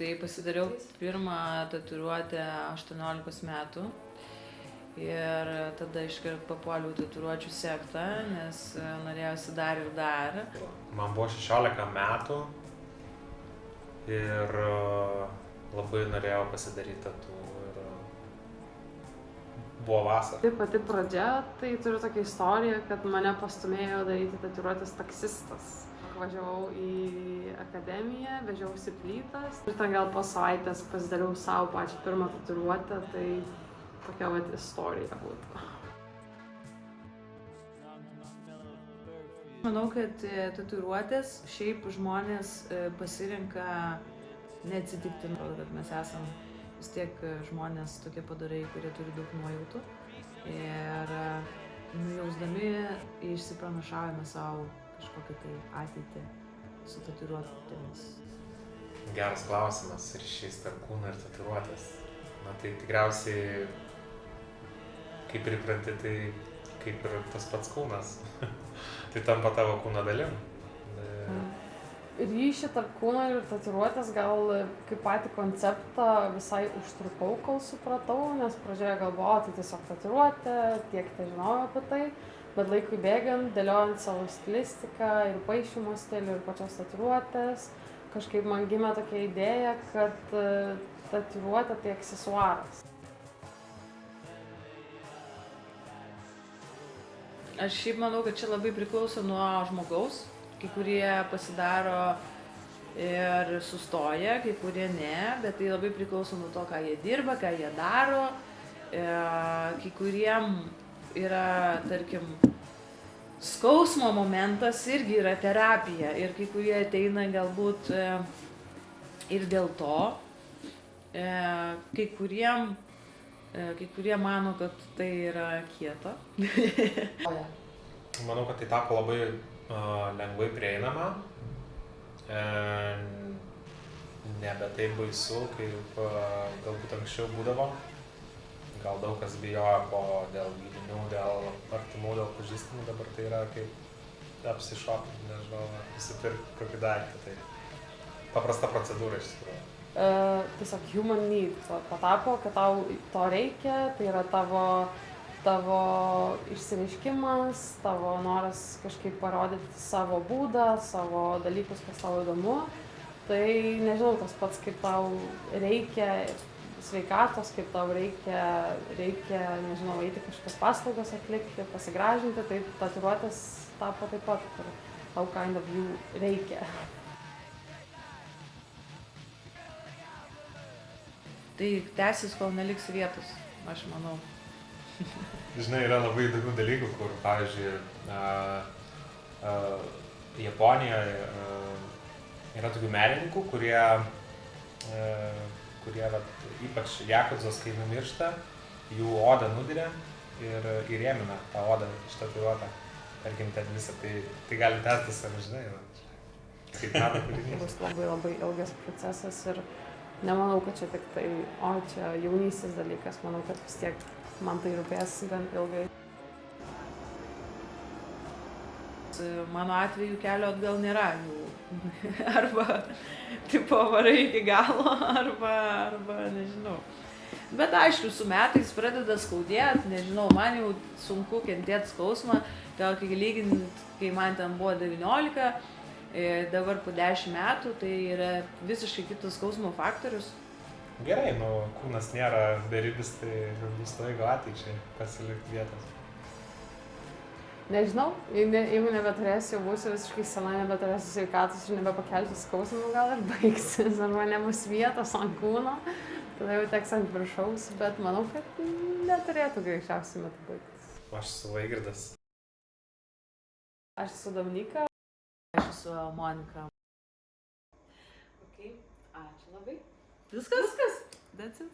Tai pasidariau pirmą tatuiruotę 18 metų ir tada iškart papuoliau tatuiruočių sektą, nes norėjosi dar ir dar. Man buvo 16 metų ir labai norėjau pasidaryti tatu ir buvo vasara. Tai pati pradžia, tai turiu tokią istoriją, kad mane pastumėjo daryti tatuiruotės taksistas. Važiavau į akademiją, vežiausi plytas ir ten gal po savaitės pasidariau savo pačią pirmą tatuiruotę, tai tokia vat istorija būtų. Manau, kad tatuiruotės šiaip žmonės pasirenka neatsitiktinai, kad mes esam vis tiek žmonės tokie padarai, kurie turi daug nuojautų ir nujausdami išsipranašaujame savo kažkokią tai ateitį su tatuiruotėmis. Geras klausimas, ryšys tarp kūno ir tatuiruotės. Na tai tikriausiai, kaip pripranti, tai kaip ir tas pats kūnas. Tai tampa tavo kūno dalim. Ryšį tarp kūno ir tatuiruotės gal kaip patį konceptą visai užtrukau, kol supratau, nes pradžioje galvojau, tai tiesiog tatuiruotė, tiek žinojau apie tai. Bet laikui bėgant, dėliojant savo stilistiką ir paišymo stilių ir pačios tatuiruotės, kažkaip man gimė tokia idėja, kad tatuiruotė tai aksesuaras. Aš šiaip manau, kad čia labai priklauso nuo žmogaus. Kai kurie pasidaro ir sustoja, kai kurie ne, bet tai labai priklauso nuo to, ką jie dirba, ką jie daro. Kai kuriem yra, tarkim, skausmo momentas irgi yra terapija ir kai kurie ateina galbūt ir dėl to, kai kurie mano, kad tai yra kieta. Manau, kad tai tapo labai lengvai prieinama, nebe taip baisu, kaip galbūt anksčiau būdavo. Gal daug kas bijojo dėl giminių, dėl artimų, dėl pažįstamų, dabar tai yra kaip apsišopinti, nežinau, nusipirkti kokį daiktą. Tai paprasta procedūra iš tikrųjų. Tiesiog human need patapo, kad tau to reikia, tai yra tavo išsireiškimas, tavo noras kažkaip parodyti savo būdą, savo dalykus, kas tau įdomu. Tai nežinau, tas pats, kaip tau reikia sveikatos, kaip tau reikia, nežinau, eiti kažkokias paslaugas atlikti, pasigražinti, tai tatuiruotės tapo taip pat, kur tau kind of jų reikia. Tai tęsis, kol neliks vietos, aš manau. Žinai, yra labai įdomių dalykų, kur, pavyzdžiui, Japonijoje yra tokių menininkų, kurie ypač jakuzos, kai numiršta, jų odą nudiria ir įrėmina tą odą ištatuiruotą. Tarkim, ten visą tai gali tęstis, ar žinai, kaip meno kūrinys. Bus labai ilgas procesas ir nemanau, kad čia tik tai, čia jaunystės dalykas, manau, kad vis tiek man tai rūpės gan ilgai. Mano atveju kelio atgal nėra jų. Arba tipo varai iki galo, arba nežinau. Bet aišku, su metais pradeda skaudėti, nežinau, man jau sunku kentėti skausmą, gal kai lygint, kai man ten buvo 19, dabar po 10 metų, tai yra visiškai kitas skausmo faktorius. Gerai, kūnas nėra beribis, tai bus laiko ateičiai pasilikti vietos. Nežinau, jeigu nebeturėsiu, jau būsiu visiškai sena, nebeturėsiu sveikatos ir nebepakelsiu skausmų, gal ir baigsis, arba nebus vietos ant kūno, tada jau teks ant viršaus, bet manau, kad neturėtų greičiausiai metu baigtis. Aš esu Vaigirdas. Aš esu Dominika. Aš esu Monika. Ok, ačiū labai. Viskas? That's it.